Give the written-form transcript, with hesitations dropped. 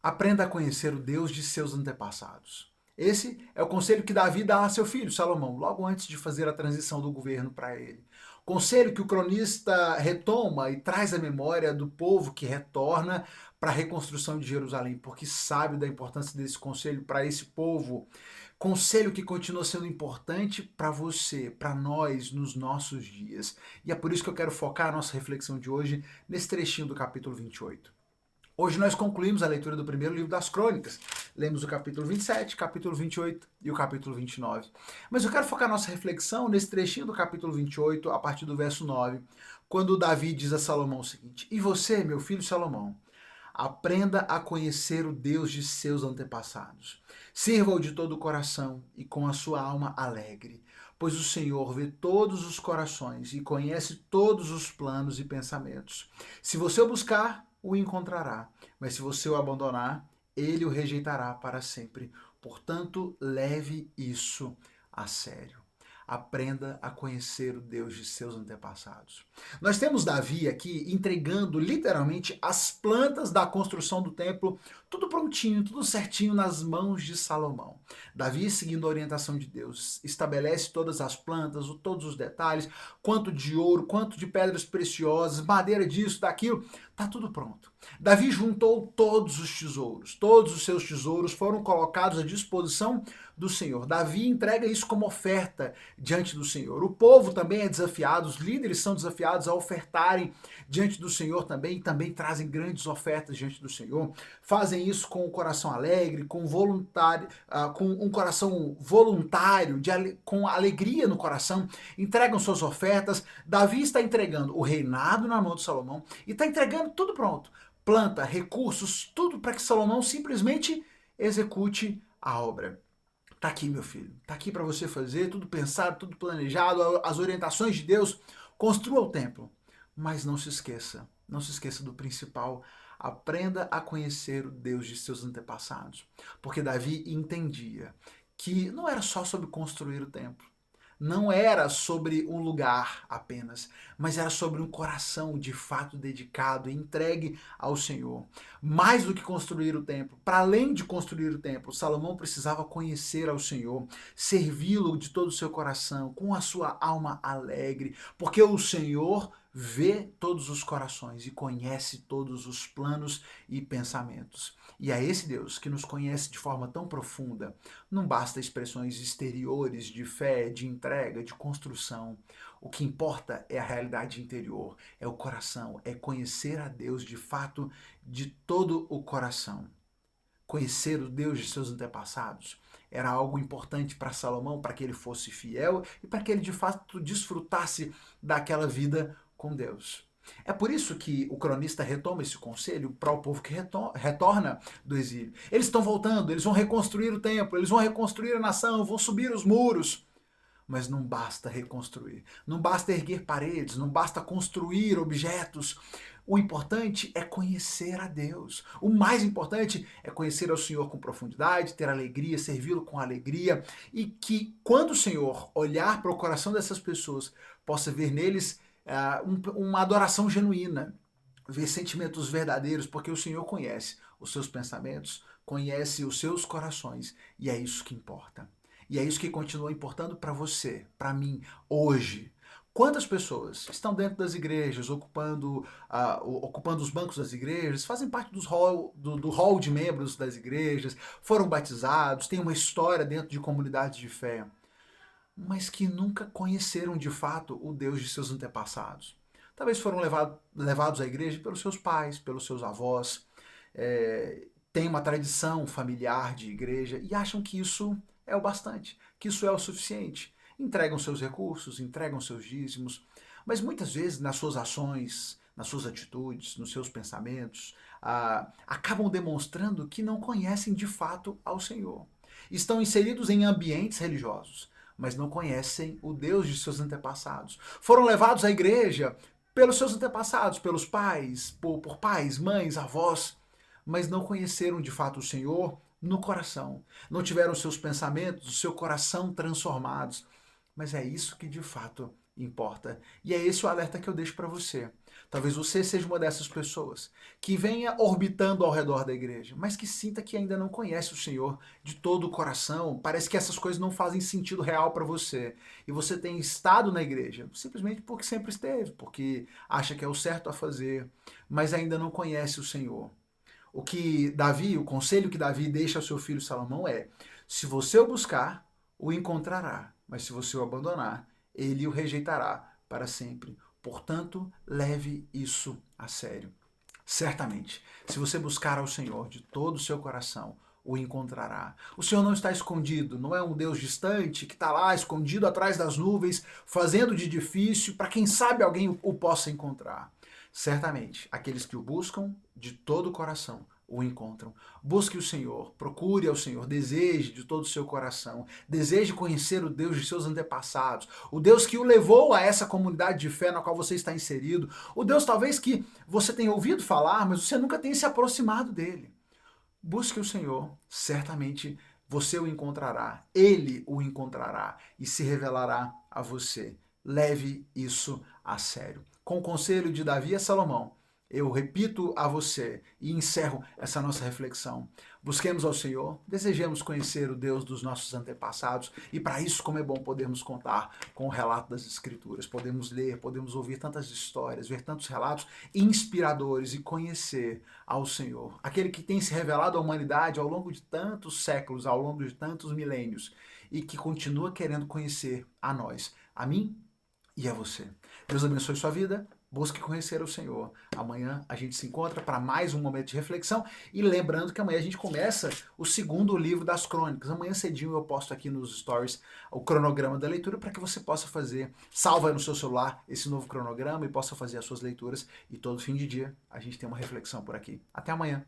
Aprenda a conhecer o Deus de seus antepassados. Esse é o conselho que Davi dá a seu filho Salomão, logo antes de fazer a transição do governo para ele. Conselho que o cronista retoma e traz à memória do povo que retorna para a reconstrução de Jerusalém, porque sabe da importância desse conselho para esse povo. Conselho que continua sendo importante para você, para nós, nos nossos dias. E é por isso que eu quero focar a nossa reflexão de hoje nesse trechinho do capítulo 28. Hoje nós concluímos a leitura do primeiro livro das Crônicas. Lemos o capítulo 27, capítulo 28 e o capítulo 29. Mas eu quero focar nossa reflexão nesse trechinho do capítulo 28, a partir do verso 9, quando Davi diz a Salomão o seguinte: E você, meu filho Salomão, aprenda a conhecer o Deus de seus antepassados. Sirva-o de todo o coração e com a sua alma alegre, pois o Senhor vê todos os corações e conhece todos os planos e pensamentos. Se você o buscar, o encontrará, mas se você o abandonar, ele o rejeitará para sempre. Portanto, leve isso a sério. Aprenda a conhecer o Deus de seus antepassados. Nós temos Davi aqui entregando literalmente as plantas da construção do templo, tudo prontinho, tudo certinho nas mãos de Salomão. Davi, seguindo a orientação de Deus, estabelece todas as plantas, todos os detalhes, quanto de ouro, quanto de pedras preciosas, madeira disso, daquilo, está tudo pronto. Davi juntou todos os seus tesouros foram colocados à disposição do Senhor. Davi entrega isso como oferta diante do Senhor. O povo também é desafiado, os líderes são desafiados a ofertarem diante do Senhor também, e também trazem grandes ofertas diante do Senhor. Fazem isso com o coração alegre, com um coração voluntário, com alegria no coração, entregam suas ofertas. Davi está entregando o reinado na mão de Salomão e está entregando tudo pronto. Planta, recursos, tudo para que Salomão simplesmente execute a obra. Tá aqui, meu filho. Tá aqui para você fazer, tudo pensado, tudo planejado, as orientações de Deus. Construa o templo, mas não se esqueça do principal. Aprenda a conhecer o Deus de seus antepassados, porque Davi entendia que não era só sobre construir o templo, não era sobre um lugar apenas, mas era sobre um coração de fato dedicado e entregue ao Senhor. Mais do que construir o templo, para além de construir o templo, Salomão precisava conhecer ao Senhor, servi-lo de todo o seu coração, com a sua alma alegre, porque o Senhor vê todos os corações e conhece todos os planos e pensamentos. E a esse Deus que nos conhece de forma tão profunda, não basta expressões exteriores de fé, de entrega, de construção. O que importa é a realidade interior, é o coração, é conhecer a Deus de fato de todo o coração. Conhecer o Deus de seus antepassados era algo importante para Salomão, para que ele fosse fiel e para que ele de fato desfrutasse daquela vida com Deus. É por isso que o cronista retoma esse conselho para o povo que retorna do exílio. Eles estão voltando, eles vão reconstruir o templo, eles vão reconstruir a nação, vão subir os muros. Mas não basta reconstruir, não basta erguer paredes, não basta construir objetos. O importante é conhecer a Deus. O mais importante é conhecer ao Senhor com profundidade, ter alegria, servi-lo com alegria, e que quando o Senhor olhar para o coração dessas pessoas, possa ver neles uma adoração genuína, ver sentimentos verdadeiros, porque o Senhor conhece os seus pensamentos, conhece os seus corações, e é isso que importa. E é isso que continua importando para você, para mim, hoje. Quantas pessoas estão dentro das igrejas, ocupando os bancos das igrejas, fazem parte do hall de membros das igrejas, foram batizados, têm uma história dentro de comunidades de fé, mas que nunca conheceram de fato o Deus de seus antepassados. Talvez foram levados à igreja pelos seus pais, pelos seus avós, têm uma tradição familiar de igreja e acham que isso é o bastante, que isso é o suficiente. Entregam seus recursos, entregam seus dízimos, mas muitas vezes nas suas ações, nas suas atitudes, nos seus pensamentos, acabam demonstrando que não conhecem de fato ao Senhor. Estão inseridos em ambientes religiosos, mas não conhecem o Deus de seus antepassados. Foram levados à igreja pelos seus antepassados, pelos pais, por pais, mães, avós, mas não conheceram de fato o Senhor no coração. Não tiveram seus pensamentos, o seu coração transformados. Mas é isso que de fato importa. E é esse o alerta que eu deixo para você. Talvez você seja uma dessas pessoas que venha orbitando ao redor da igreja, mas que sinta que ainda não conhece o Senhor de todo o coração. Parece que essas coisas não fazem sentido real para você. E você tem estado na igreja simplesmente porque sempre esteve, porque acha que é o certo a fazer, mas ainda não conhece o Senhor. O conselho que Davi deixa ao seu filho Salomão é: se você o buscar, o encontrará, mas se você o abandonar, ele o rejeitará para sempre. Portanto, leve isso a sério. Certamente, se você buscar ao Senhor de todo o seu coração, o encontrará. O Senhor não está escondido, não é um Deus distante que está lá escondido atrás das nuvens, fazendo de difícil para quem sabe alguém o possa encontrar. Certamente, aqueles que o buscam de todo o coração o encontram. Busque o Senhor, procure ao Senhor, deseje de todo o seu coração, deseje conhecer o Deus de seus antepassados, o Deus que o levou a essa comunidade de fé na qual você está inserido, o Deus talvez que você tenha ouvido falar, mas você nunca tenha se aproximado dele. Busque o Senhor, certamente você o encontrará, ele o encontrará e se revelará a você. Leve isso a sério. Com o conselho de Davi a Salomão, eu repito a você e encerro essa nossa reflexão. Busquemos ao Senhor, desejemos conhecer o Deus dos nossos antepassados e para isso como é bom podermos contar com o relato das Escrituras. Podemos ler, podemos ouvir tantas histórias, ver tantos relatos inspiradores e conhecer ao Senhor. Aquele que tem se revelado à humanidade ao longo de tantos séculos, ao longo de tantos milênios e que continua querendo conhecer a nós, a mim e a você. Deus abençoe sua vida. Busque conhecer o Senhor. Amanhã a gente se encontra para mais um momento de reflexão. E lembrando que amanhã a gente começa o segundo livro das crônicas. Amanhã cedinho eu posto aqui nos stories o cronograma da leitura para que você possa fazer, salva no seu celular esse novo cronograma e possa fazer as suas leituras. E todo fim de dia a gente tem uma reflexão por aqui. Até amanhã.